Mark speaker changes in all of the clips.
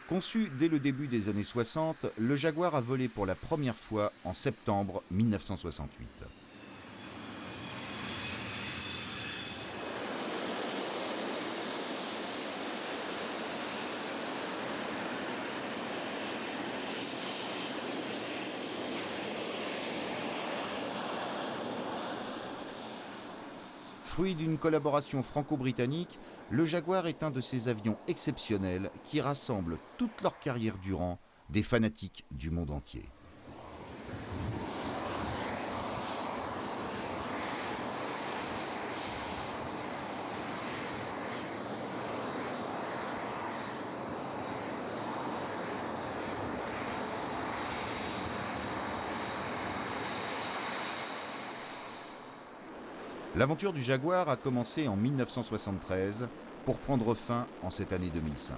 Speaker 1: Conçu dès le début des années 60, le Jaguar a volé pour la première fois en septembre 1968. Fruit d'une collaboration franco-britannique, le Jaguar est un de ces avions exceptionnels qui rassemblent toute leur carrière durant des fanatiques du monde entier. L'aventure du Jaguar a commencé en 1973 pour prendre fin en cette année 2005.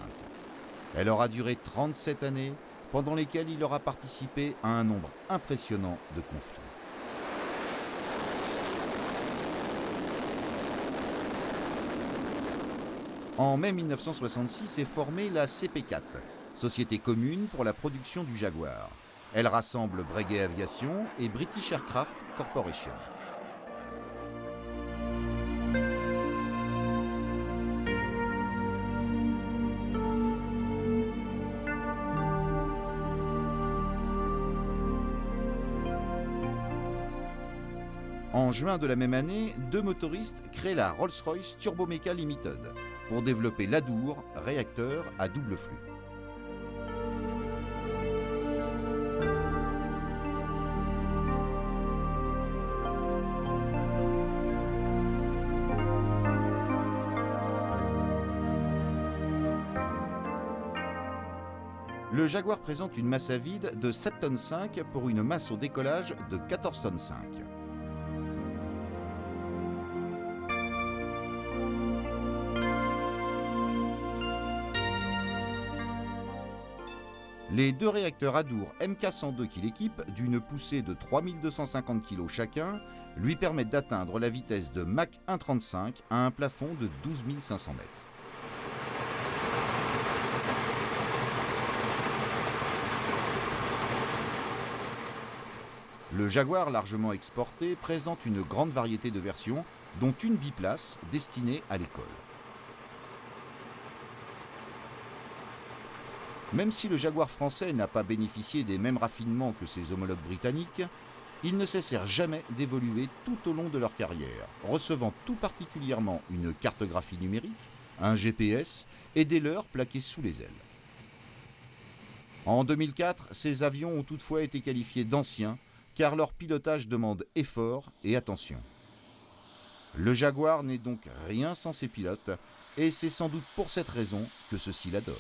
Speaker 1: Elle aura duré 37 années, pendant lesquelles il aura participé à un nombre impressionnant de conflits. En mai 1966 est formée la CP4, Société commune pour la production du Jaguar. Elle rassemble Breguet Aviation et British Aircraft Corporation. En juin de la même année, deux motoristes créent la Rolls-Royce Turbomeca Limited pour développer l'Adour, réacteur à double flux. Le Jaguar présente une masse à vide de 7,5 tonnes pour une masse au décollage de 14,5 tonnes. Les deux réacteurs Adour MK102 qui l'équipent, d'une poussée de 3250 kg chacun, lui permettent d'atteindre la vitesse de Mach 1,35 à un plafond de 12 500 mètres. Le Jaguar, largement exporté, présente une grande variété de versions, dont une biplace destinée à l'école. Même si le Jaguar français n'a pas bénéficié des mêmes raffinements que ses homologues britanniques, ils ne cessèrent jamais d'évoluer tout au long de leur carrière, recevant tout particulièrement une cartographie numérique, un GPS et des leurres plaqués sous les ailes. En 2004, ces avions ont toutefois été qualifiés d'anciens, car leur pilotage demande effort et attention. Le Jaguar n'est donc rien sans ses pilotes, et c'est sans doute pour cette raison que ceux-ci l'adorent.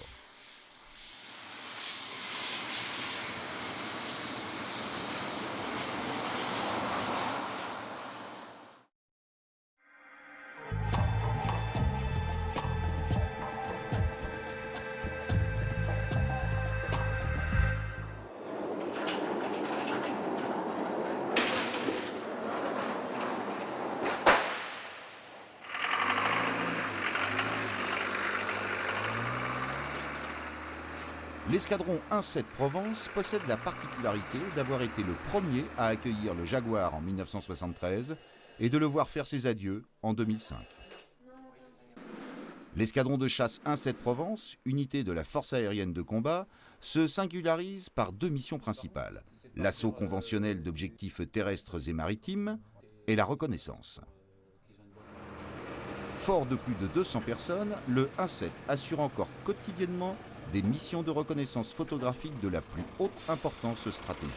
Speaker 1: L'escadron 1-7 Provence possède la particularité d'avoir été le premier à accueillir le Jaguar en 1973 et de le voir faire ses adieux en 2005. L'escadron de chasse 1-7 Provence, unité de la force aérienne de combat, se singularise par deux missions principales, l'assaut conventionnel d'objectifs terrestres et maritimes et la reconnaissance. Fort de plus de 200 personnes, le 1-7 assure encore quotidiennement des missions de reconnaissance photographique de la plus haute importance stratégique.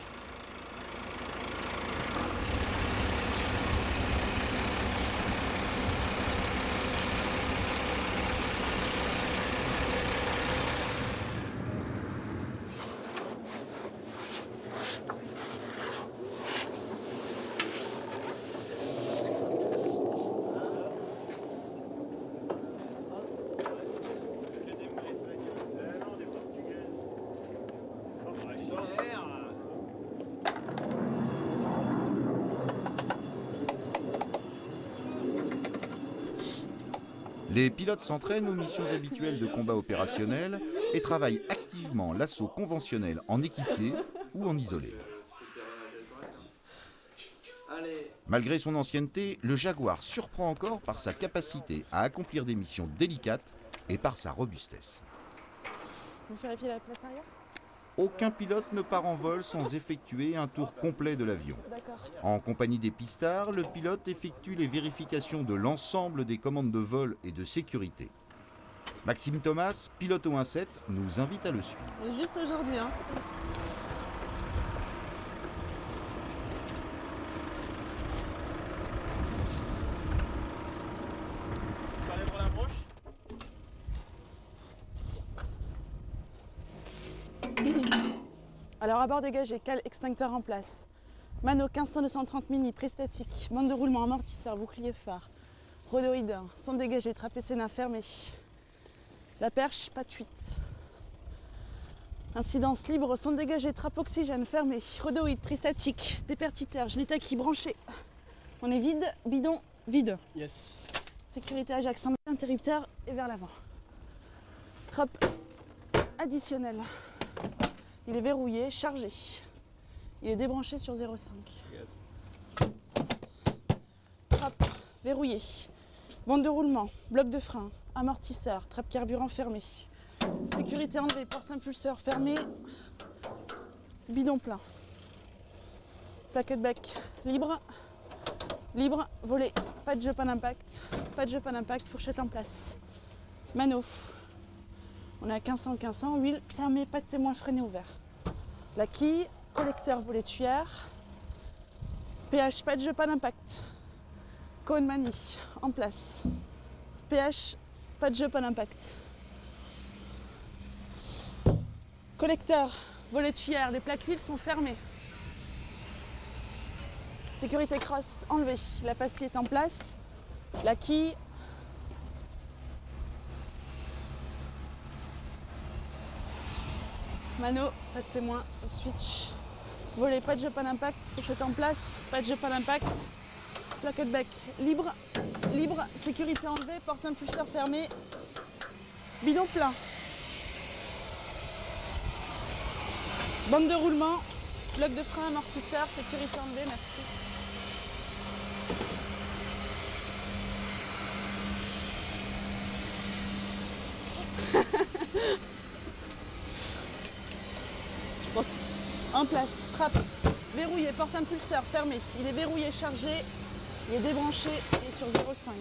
Speaker 1: Les pilotes s'entraînent aux missions habituelles de combat opérationnel et travaillent activement l'assaut conventionnel en équipier ou en isolé. Malgré son ancienneté, le Jaguar surprend encore par sa capacité à accomplir des missions délicates et par sa robustesse.
Speaker 2: Vous vérifiez la place arrière ?
Speaker 1: Aucun pilote ne part en vol sans effectuer un tour complet de l'avion. En compagnie des pistards, le pilote effectue les vérifications de l'ensemble des commandes de vol et de sécurité. Maxime Thomas, pilote au 1-7, nous invite à le suivre.
Speaker 2: Juste aujourd'hui, hein. Alors à bord dégagé, cale extincteur en place. Mano 1500-230 mini, pré-statique, bande de roulement, amortisseur, bouclier phare, rhodoïde, son dégagé, trapézéna fermé. La perche, pas de fuite. Incidence libre, son dégagé, trappe oxygène fermé, rhodoïde, pré-statique, dépertiteur, gelitaki branché. On est vide, bidon, vide.
Speaker 3: Yes.
Speaker 2: Sécurité Ajax, interrupteur et vers l'avant. Trappe additionnel. Il est verrouillé, chargé. Il est débranché sur 0,5.
Speaker 3: Yes.
Speaker 2: Trappe verrouillée. Bande de roulement, bloc de frein, amortisseur, trappe carburant fermée. Sécurité enlevée, porte impulseur fermée. Bidon plein. Plaquette bec libre. Libre, volet. Pas de jeu, pas d'impact. Pas de jeu, pas d'impact. Fourchette en place. Mano. On est à 1500, huile fermée, pas de témoin, freiné ouvert. La quille, collecteur, volet tuyère. PH, pas de jeu, pas d'impact. Cône manie, en place. PH, pas de jeu, pas d'impact. Collecteur, volet tuyère, les plaques huiles sont fermées. Sécurité cross, enlevée. La pastille est en place. La quille. Mano, pas de témoin, switch. Volet, pas de jeu, pas d'impact. Fourchette en place, pas de jeu, pas d'impact. Plaquette bec, libre. Libre, sécurité enlevée, porte impulseur fermé. Bidon plein. Bande de roulement, bloc de frein, amortisseur, sécurité enlevée, merci. En place, trappe, verrouillé, porte impulseur, fermé. Il est verrouillé, chargé, il est débranché et sur 0,5.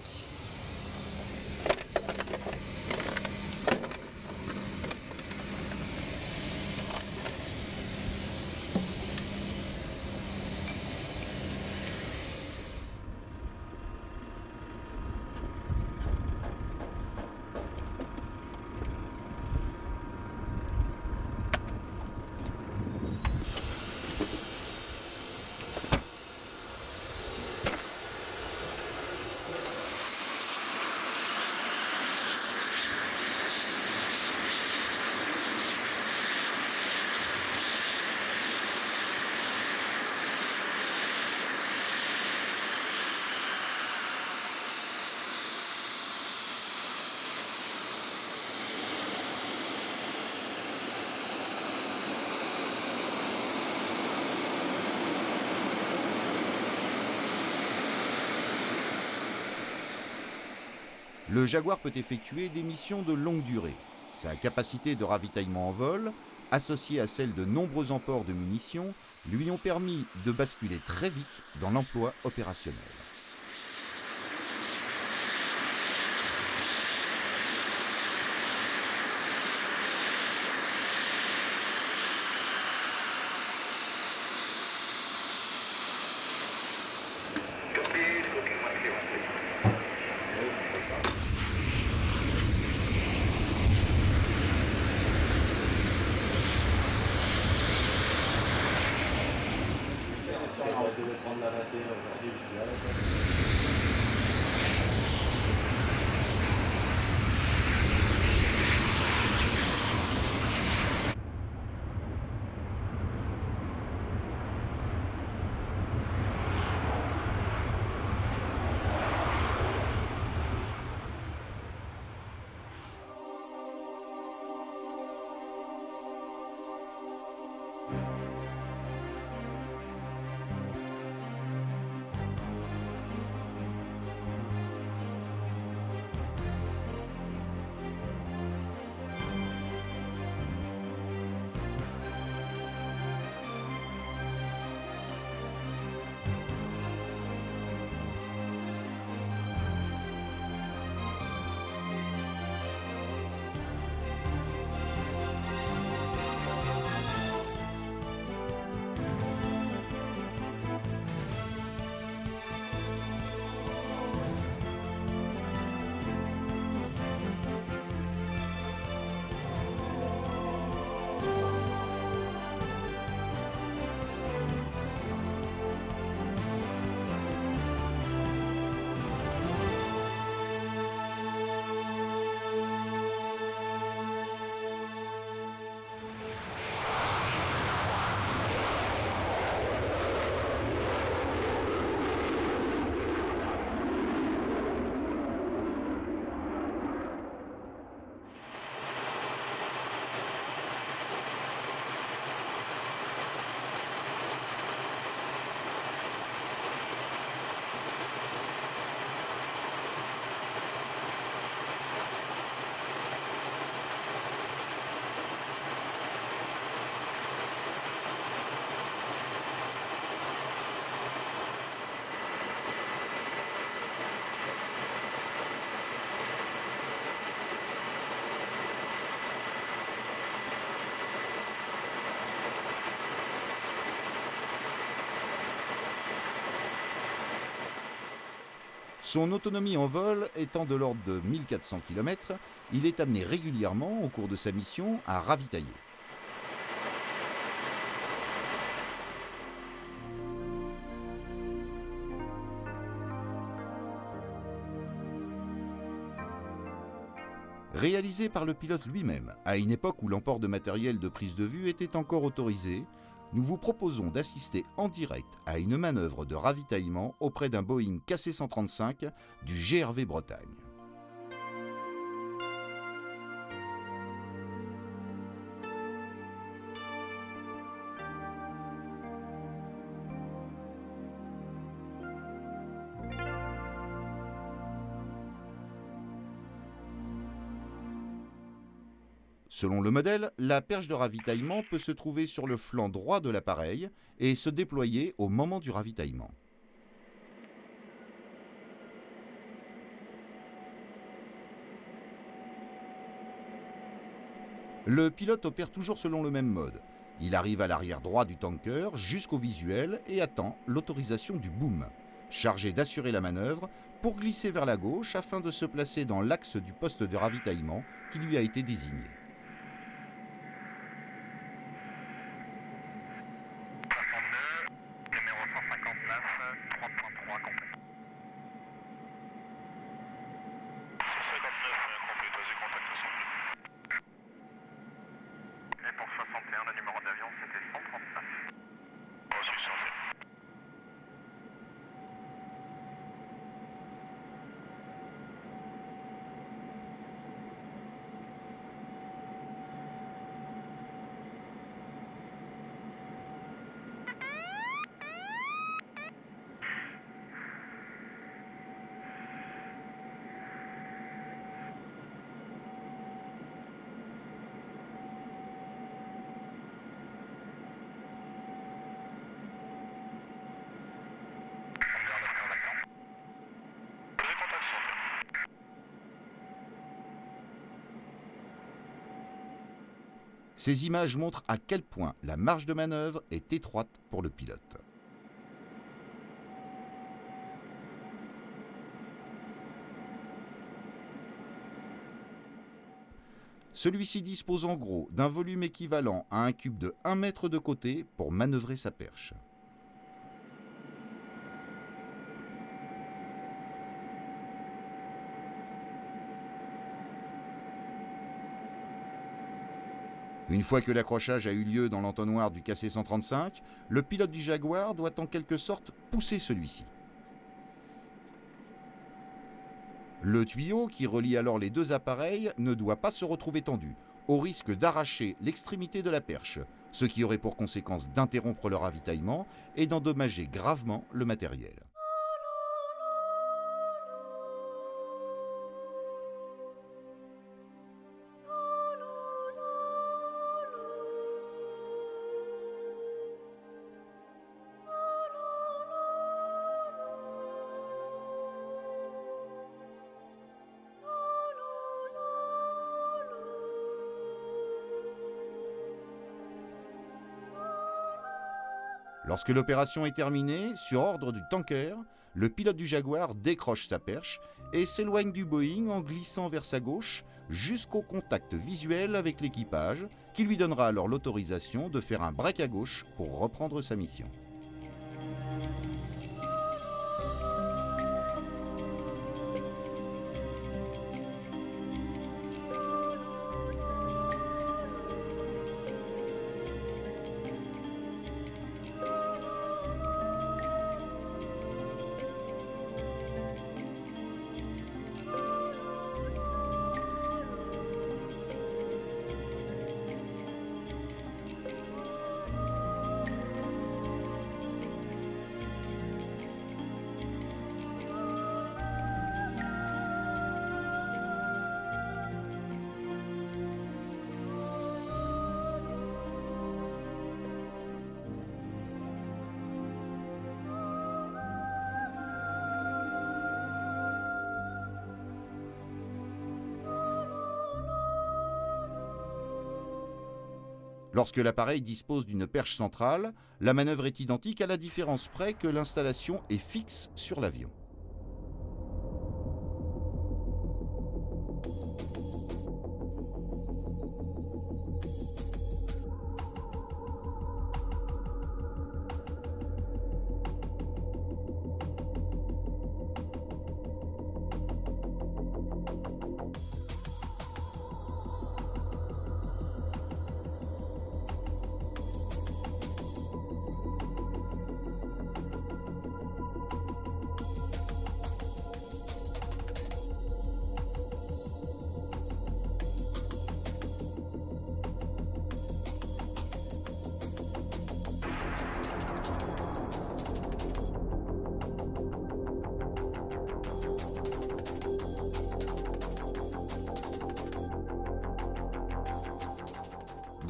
Speaker 1: Le Jaguar peut effectuer des missions de longue durée. Sa capacité de ravitaillement en vol, associée à celle de nombreux emports de munitions, lui ont permis de basculer très vite dans l'emploi opérationnel.
Speaker 4: On devait prendre la 21 aujourd'hui, je dis, ah,
Speaker 1: Son autonomie en vol étant de l'ordre de 1400 km, il est amené régulièrement, au cours de sa mission, à ravitailler. Réalisé par le pilote lui-même, à une époque où l'emport de matériel de prise de vue était encore autorisé, nous vous proposons d'assister en direct à une manœuvre de ravitaillement auprès d'un Boeing KC-135 du GRV Bretagne. Selon le modèle, la perche de ravitaillement peut se trouver sur le flanc droit de l'appareil et se déployer au moment du ravitaillement. Le pilote opère toujours selon le même mode. Il arrive à l'arrière droit du tanker jusqu'au visuel et attend l'autorisation du boom, chargé d'assurer la manœuvre pour glisser vers la gauche afin de se placer dans l'axe du poste de ravitaillement qui lui a été désigné. Ces images montrent à quel point la marge de manœuvre est étroite pour le pilote. Celui-ci dispose en gros d'un volume équivalent à un cube de 1 mètre de côté pour manœuvrer sa perche. Une fois que l'accrochage a eu lieu dans l'entonnoir du KC-135, le pilote du Jaguar doit en quelque sorte pousser celui-ci. Le tuyau qui relie alors les deux appareils ne doit pas se retrouver tendu, au risque d'arracher l'extrémité de la perche, ce qui aurait pour conséquence d'interrompre le ravitaillement et d'endommager gravement le matériel. Lorsque l'opération est terminée, sur ordre du tanker, le pilote du Jaguar décroche sa perche et s'éloigne du Boeing en glissant vers sa gauche jusqu'au contact visuel avec l'équipage, qui lui donnera alors l'autorisation de faire un break à gauche pour reprendre sa mission. Lorsque l'appareil dispose d'une perche centrale, la manœuvre est identique à la différence près que l'installation est fixe sur l'avion.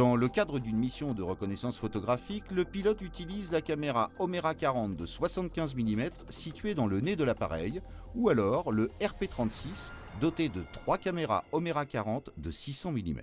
Speaker 1: Dans le cadre d'une mission de reconnaissance photographique, le pilote utilise la caméra Omera 40 de 75 mm située dans le nez de l'appareil, ou alors le RP36 doté de 3 caméras Omera 40 de 600 mm.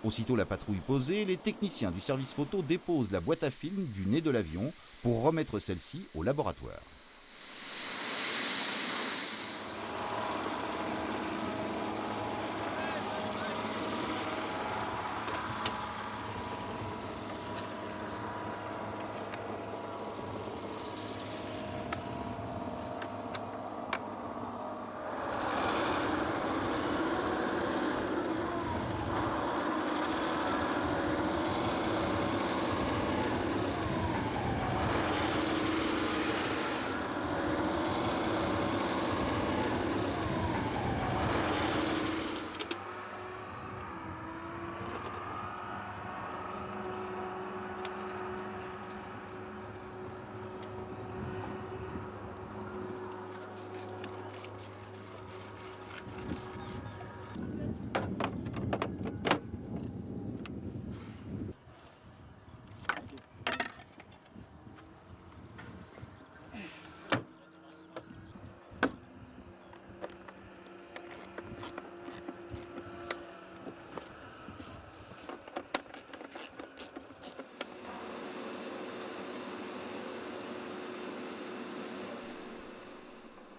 Speaker 1: Aussitôt la patrouille posée, les techniciens du service photo déposent la boîte à film du nez de l'avion pour remettre celle-ci au laboratoire.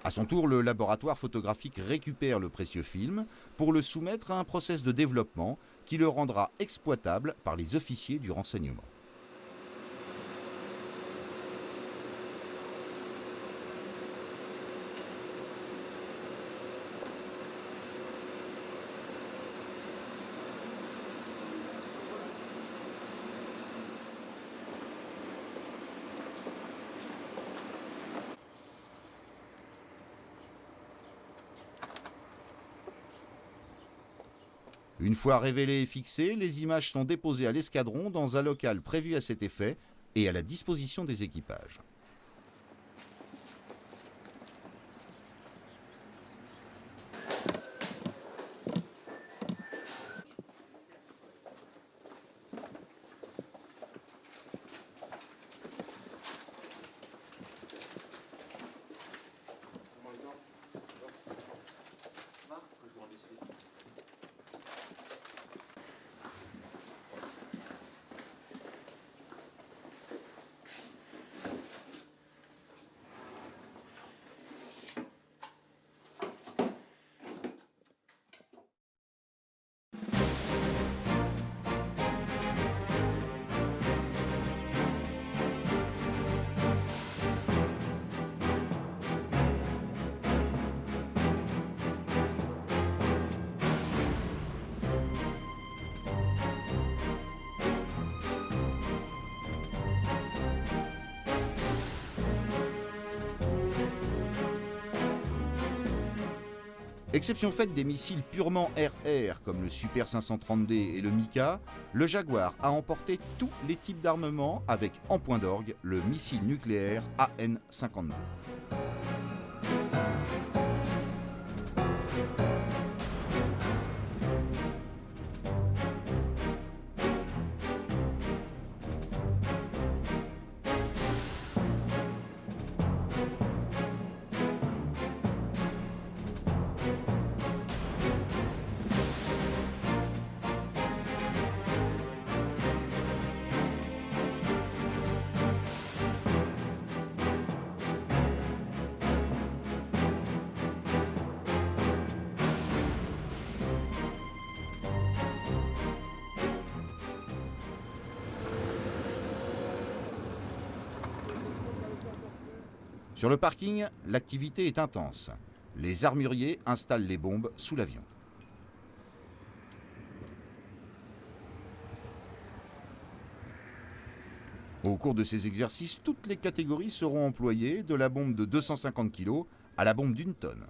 Speaker 1: À son tour, le laboratoire photographique récupère le précieux film pour le soumettre à un process de développement qui le rendra exploitable par les officiers du renseignement. Une fois révélées et fixées, les images sont déposées à l'escadron dans un local prévu à cet effet et à la disposition des équipages. Exception faite des missiles purement air-air comme le Super 530D et le Mika, le Jaguar a emporté tous les types d'armements avec en point d'orgue le missile nucléaire AN-52. Sur le parking, l'activité est intense. Les armuriers installent les bombes sous l'avion. Au cours de ces exercices, toutes les catégories seront employées, de la bombe de 250 kg à la bombe d'1 tonne.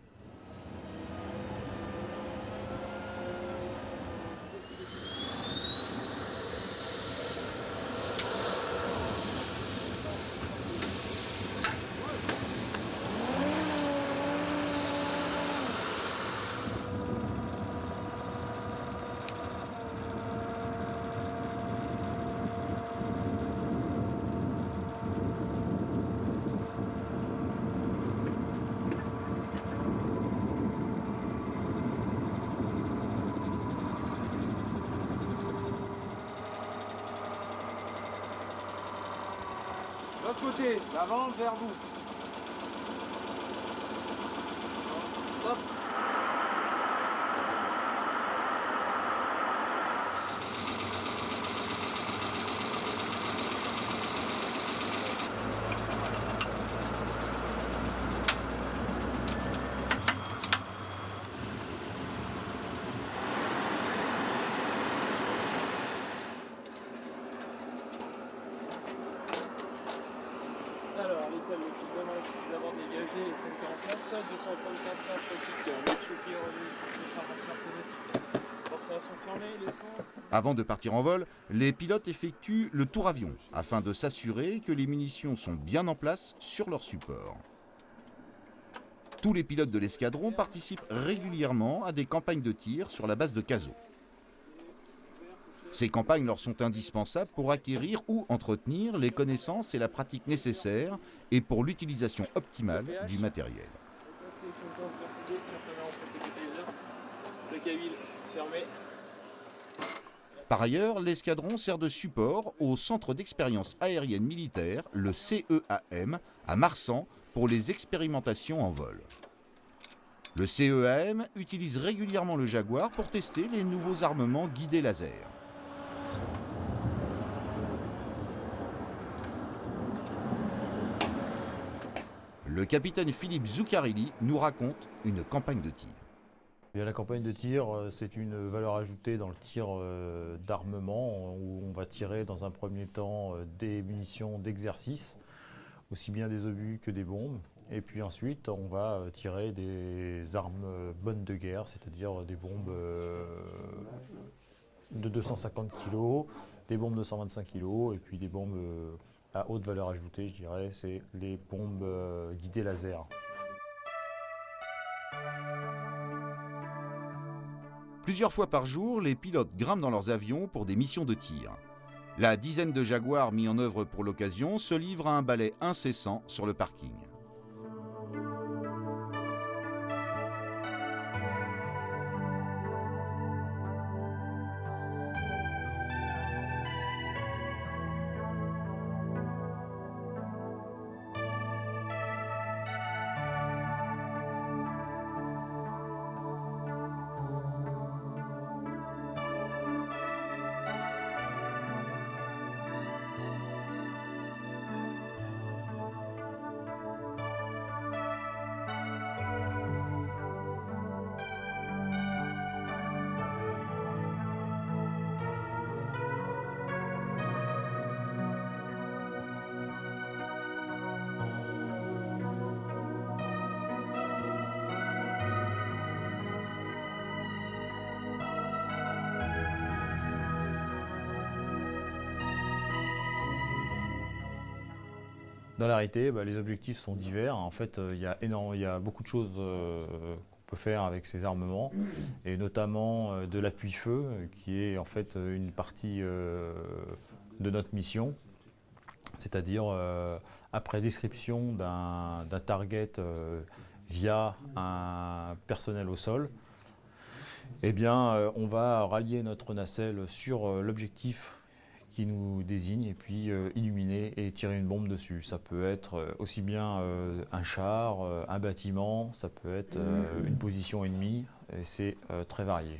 Speaker 3: L'autre côté, l'avant vers vous. Hop. Alors, l'école, le fil de main, c'est d'avoir dégagé, extincteur en place, 235 statique, mètre choqué, revenu, pharmacie automatique, portes sont fermées, les sons.
Speaker 1: Avant de partir en vol, les pilotes effectuent le tour avion afin de s'assurer que les munitions sont bien en place sur leur support. Tous les pilotes de l'escadron participent régulièrement à des campagnes de tir sur la base de Cazaux. Ces campagnes leur sont indispensables pour acquérir ou entretenir les connaissances et la pratique nécessaires et pour l'utilisation optimale du matériel.
Speaker 3: Le cabine fermé.
Speaker 1: Par ailleurs, l'escadron sert de support au Centre d'expérience aérienne militaire, le CEAM, à Marsan, pour les expérimentations en vol. Le CEAM utilise régulièrement le Jaguar pour tester les nouveaux armements guidés laser. Le capitaine Philippe Zuccarelli nous raconte une campagne de tir.
Speaker 4: Bien, la campagne de tir, c'est une valeur ajoutée dans le tir d'armement où on va tirer dans un premier temps des munitions d'exercice, aussi bien des obus que des bombes. Et puis ensuite, on va tirer des armes bonnes de guerre, c'est-à-dire des bombes de 250 kg, des bombes de 125 kg et puis des bombes à haute valeur ajoutée, je dirais, c'est les bombes guidées laser.
Speaker 1: Plusieurs fois par jour, les pilotes grimpent dans leurs avions pour des missions de tir. La dizaine de Jaguars mis en œuvre pour l'occasion se livre à un balai incessant sur le parking.
Speaker 4: Dans la réalité, les objectifs sont divers. En fait, il y a beaucoup de choses qu'on peut faire avec ces armements, et notamment de l'appui-feu, qui est en fait une partie de notre mission. C'est-à-dire, après description d'un target via un personnel au sol, eh bien, on va rallier notre nacelle sur l'objectif qui nous désigne et puis illuminer et tirer une bombe dessus. Ça peut être aussi bien un char, un bâtiment, ça peut être une position ennemie, et c'est très varié.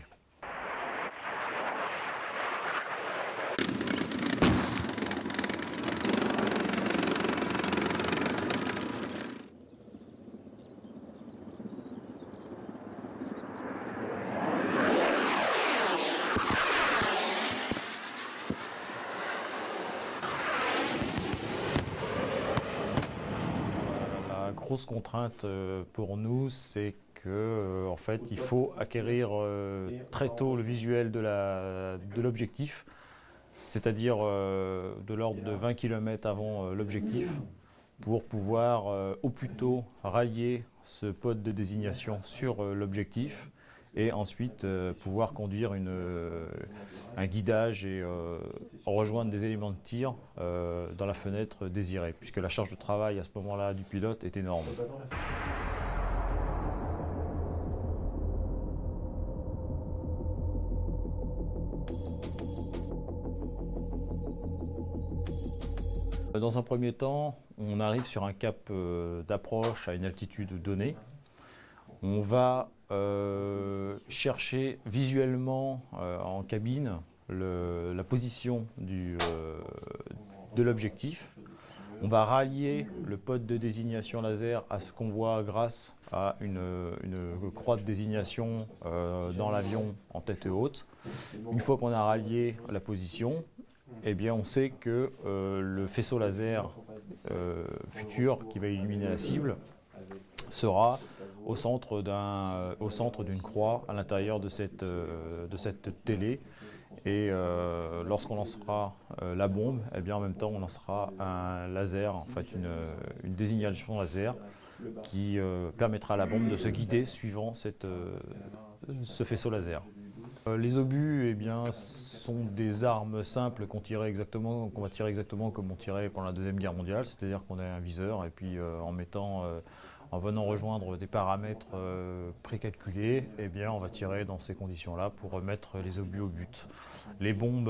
Speaker 4: grosse contrainte pour nous, c'est que en fait, il faut acquérir très tôt le visuel de l'objectif, c'est-à-dire de l'ordre de 20 km avant l'objectif, pour pouvoir au plus tôt rallier ce pod de désignation sur l'objectif et ensuite pouvoir conduire un guidage et rejoindre des éléments de tir dans la fenêtre désirée, puisque la charge de travail à ce moment-là du pilote est énorme. Dans un premier temps, on arrive sur un cap d'approche à une altitude donnée. On va chercher visuellement en cabine la position de l'objectif. On va rallier le pod de désignation laser à ce qu'on voit grâce à une croix de désignation dans l'avion en tête haute. Une fois qu'on a rallié la position, eh bien, on sait que le faisceau laser futur qui va illuminer la cible sera au centre d'une croix à l'intérieur de cette télé. Et lorsqu'on lancera la bombe, eh bien, en même temps on lancera un laser, en fait une désignation laser qui permettra à la bombe de se guider suivant ce faisceau laser. Les obus eh bien, sont des armes simples qu'on va tirer exactement comme on tirait pendant la Deuxième Guerre mondiale, c'est-à-dire qu'on a un viseur et puis en venant rejoindre des paramètres précalculés, eh bien, on va tirer dans ces conditions-là pour remettre les obus au but. Les bombes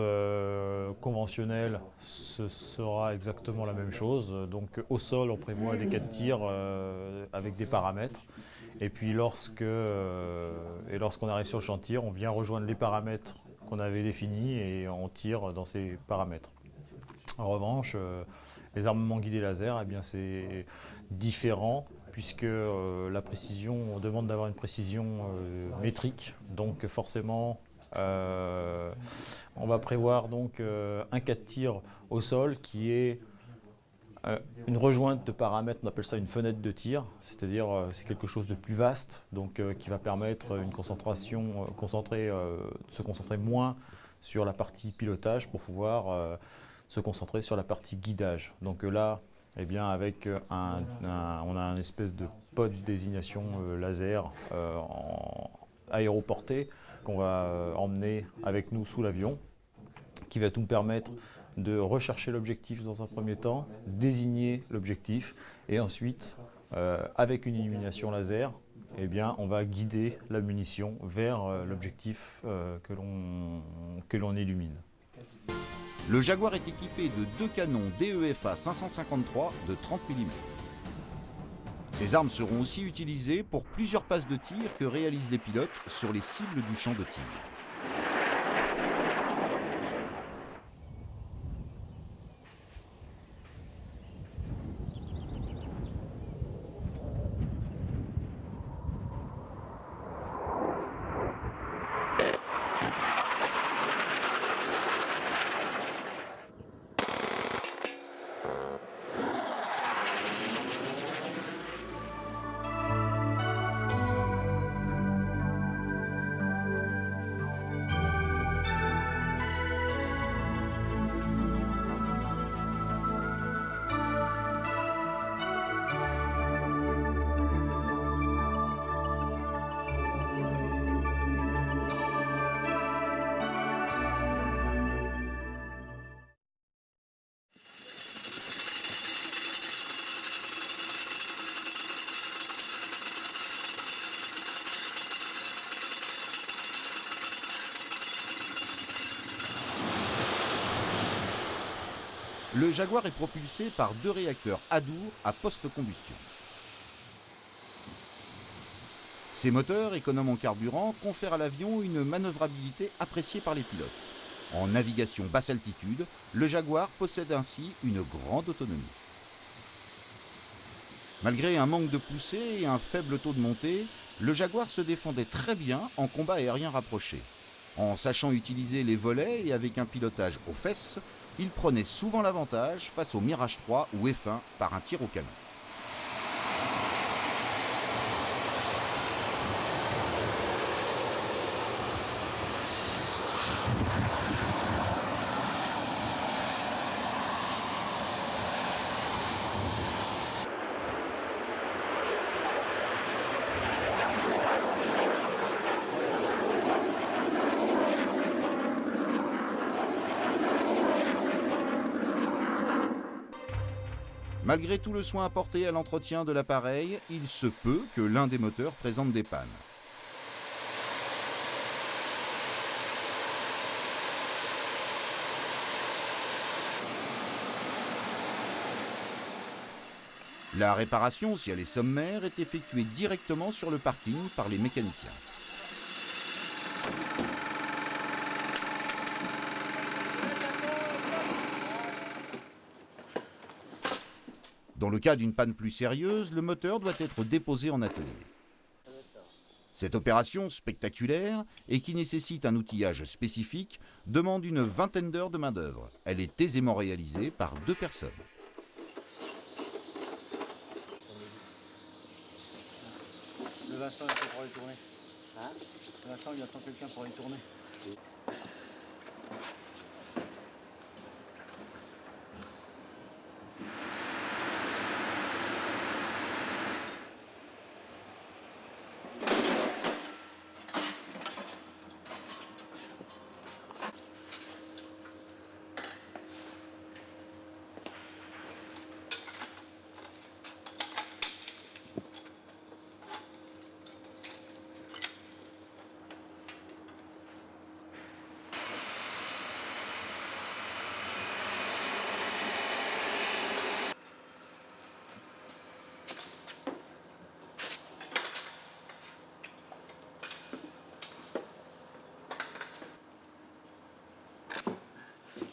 Speaker 4: conventionnelles, ce sera exactement la même chose. Donc au sol, on prévoit des cas de tir avec des paramètres. Et puis lorsqu'on arrive sur le champ de tir, on vient rejoindre les paramètres qu'on avait définis et on tire dans ces paramètres. En revanche, les armements guidés laser, eh bien, c'est différent puisque la précision, on demande d'avoir une précision métrique. Donc forcément, on va prévoir donc un cas de tir au sol qui est une rejointe de paramètres, on appelle ça une fenêtre de tir, c'est-à-dire c'est quelque chose de plus vaste, donc qui va permettre une concentration, de se concentrer moins sur la partie pilotage pour pouvoir se concentrer sur la partie guidage. Donc là, eh bien, avec on a une espèce de pod désignation laser aéroporté qu'on va emmener avec nous sous l'avion, qui va tout nous permettre de rechercher l'objectif dans un premier temps, désigner l'objectif et ensuite, avec une illumination laser, eh bien, on va guider la munition vers l'objectif que l'on illumine.
Speaker 1: Le Jaguar est équipé de 2 canons DEFA 553 de 30 mm. Ces armes seront aussi utilisées pour plusieurs passes de tir que réalisent les pilotes sur les cibles du champ de tir. Le Jaguar est propulsé par 2 réacteurs Adour à post-combustion. Ces moteurs, économes en carburant, confèrent à l'avion une manœuvrabilité appréciée par les pilotes. En navigation basse altitude, le Jaguar possède ainsi une grande autonomie. Malgré un manque de poussée et un faible taux de montée, le Jaguar se défendait très bien en combat aérien rapproché. En sachant utiliser les volets et avec un pilotage aux fesses, il prenait souvent l'avantage face au Mirage 3 ou F1 par un tir au canon. Malgré tout le soin apporté à l'entretien de l'appareil, il se peut que l'un des moteurs présente des pannes. La réparation, si elle est sommaire, est effectuée directement sur le parking par les mécaniciens. Dans le cas d'une panne plus sérieuse, le moteur doit être déposé en atelier. Cette opération spectaculaire et qui nécessite un outillage spécifique demande une vingtaine d'heures de main-d'œuvre. Elle est aisément réalisée par 2 personnes.
Speaker 5: Le Vincent il attend pour aller tourner. Hein? Vincent il attend quelqu'un pour aller tourner.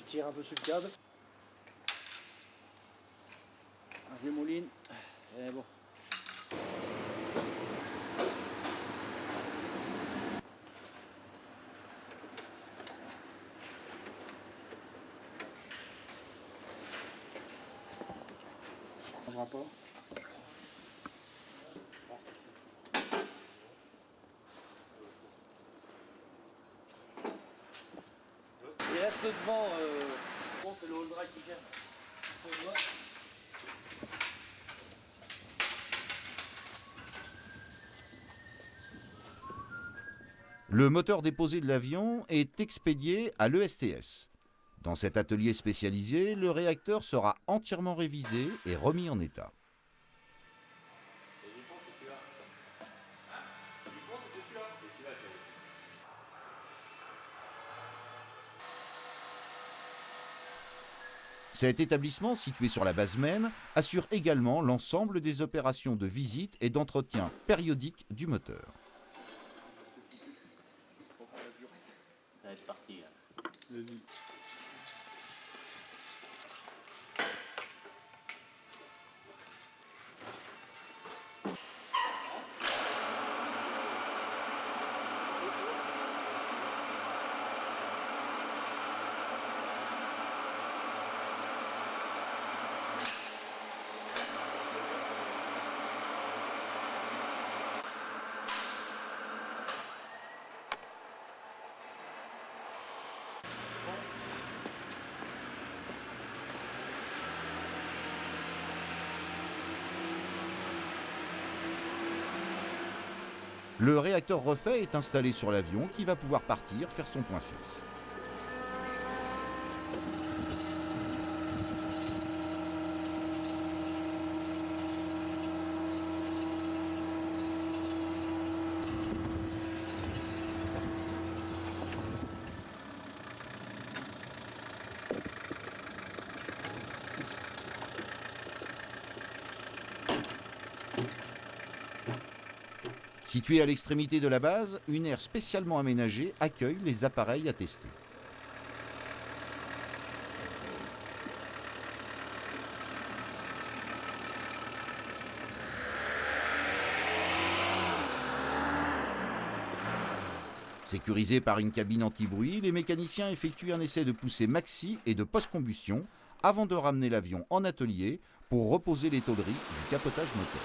Speaker 5: Tu tires un peu sur le câble. Un zémoline. Et bon. On changera pas.
Speaker 3: Il reste devant, bon, c'est le hold drive qui gère. Faut le voir.
Speaker 1: Le moteur déposé de l'avion est expédié à l'ESTS. Dans cet atelier spécialisé, le réacteur sera entièrement révisé et remis en état. Cet établissement, situé sur la base même, assure également l'ensemble des opérations de visite et d'entretien périodique du moteur.
Speaker 3: Ça va être parti là.
Speaker 5: Vas-y.
Speaker 1: Le réacteur refait est installé sur l'avion qui va pouvoir partir faire son point fixe. Située à l'extrémité de la base, une aire spécialement aménagée accueille les appareils à tester. Sécurisés par une cabine anti-bruit, les mécaniciens effectuent un essai de poussée maxi et de post-combustion avant de ramener l'avion en atelier pour reposer les tôleries du capotage moteur.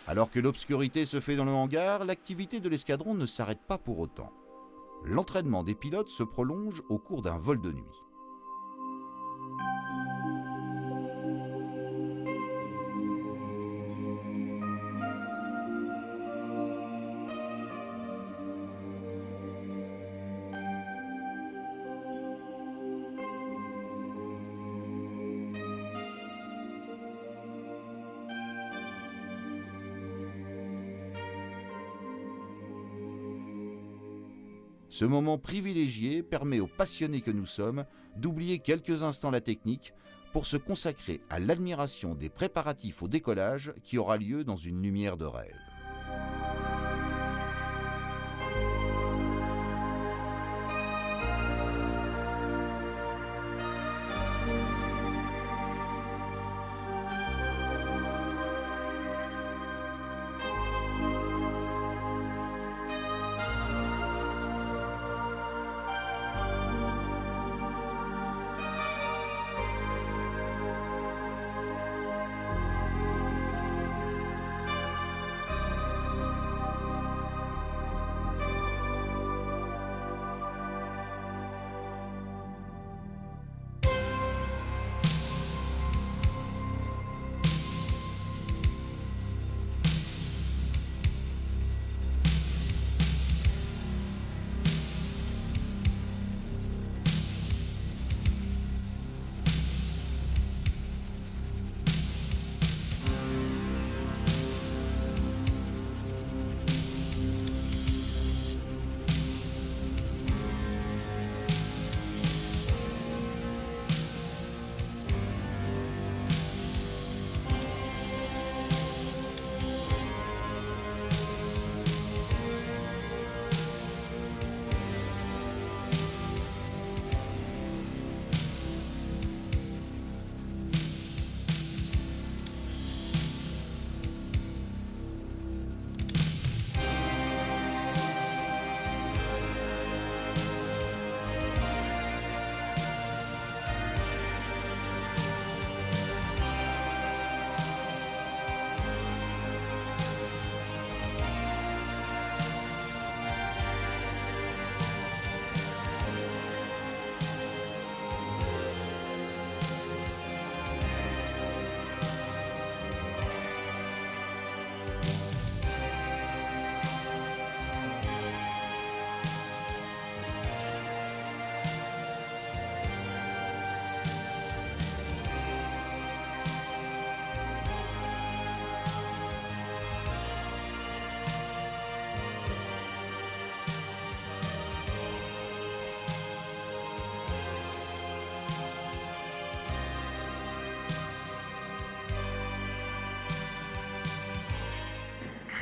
Speaker 1: Alors que l'obscurité se fait dans le hangar, l'activité de l'escadron ne s'arrête pas pour autant. L'entraînement des pilotes se prolonge au cours d'un vol de nuit. Ce moment privilégié permet aux passionnés que nous sommes d'oublier quelques instants la technique pour se consacrer à l'admiration des préparatifs au décollage qui aura lieu dans une lumière de rêve.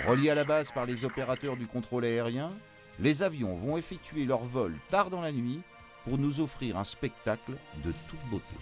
Speaker 1: Reliés à la base par les opérateurs du contrôle aérien, les avions vont effectuer leur vol tard dans la nuit pour nous offrir un spectacle de toute beauté.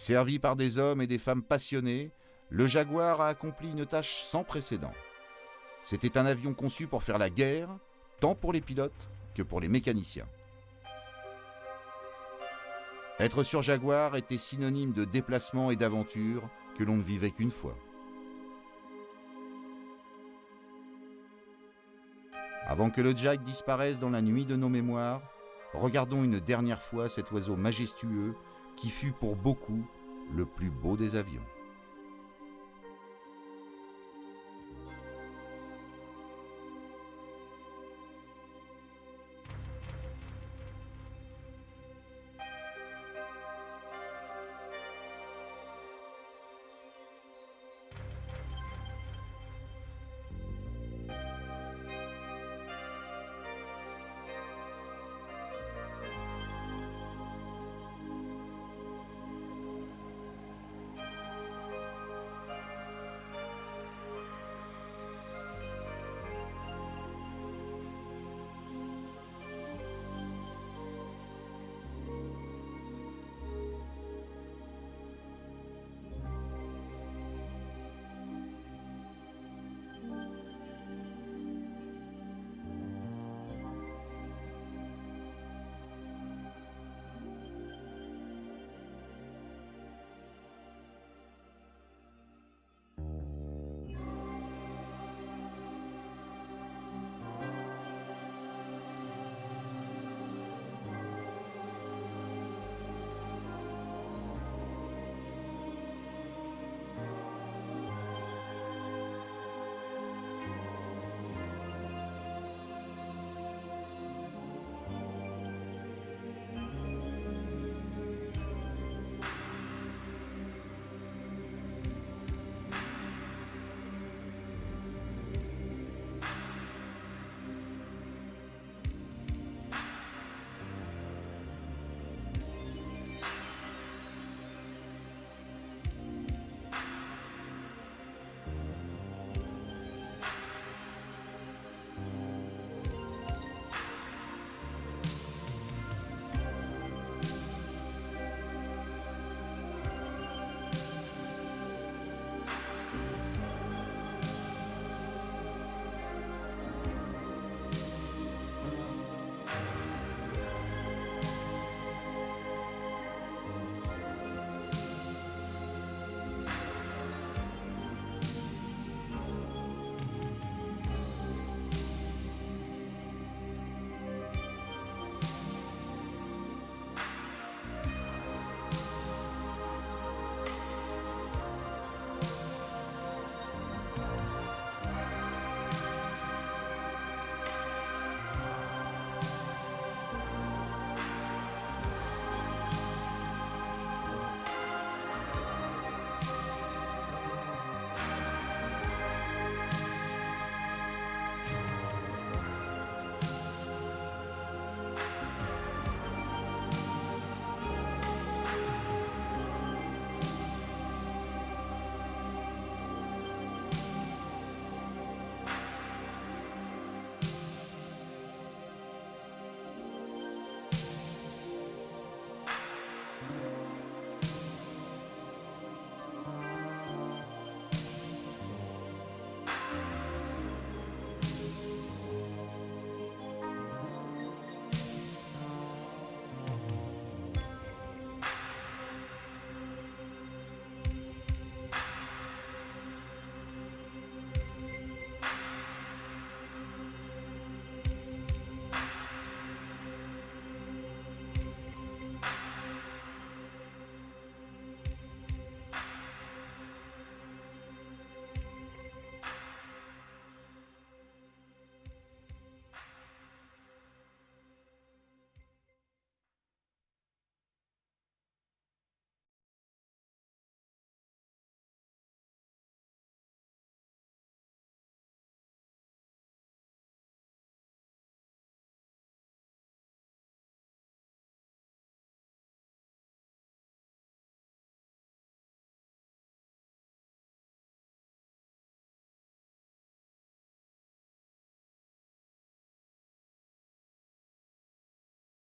Speaker 1: Servi par des hommes et des femmes passionnés, le Jaguar a accompli une tâche sans précédent. C'était un avion conçu pour faire la guerre, tant pour les pilotes que pour les mécaniciens. Être sur Jaguar était synonyme de déplacement et d'aventure que l'on ne vivait qu'une fois. Avant que le Jack disparaisse dans la nuit de nos mémoires, regardons une dernière fois cet oiseau majestueux qui fut pour beaucoup le plus beau des avions.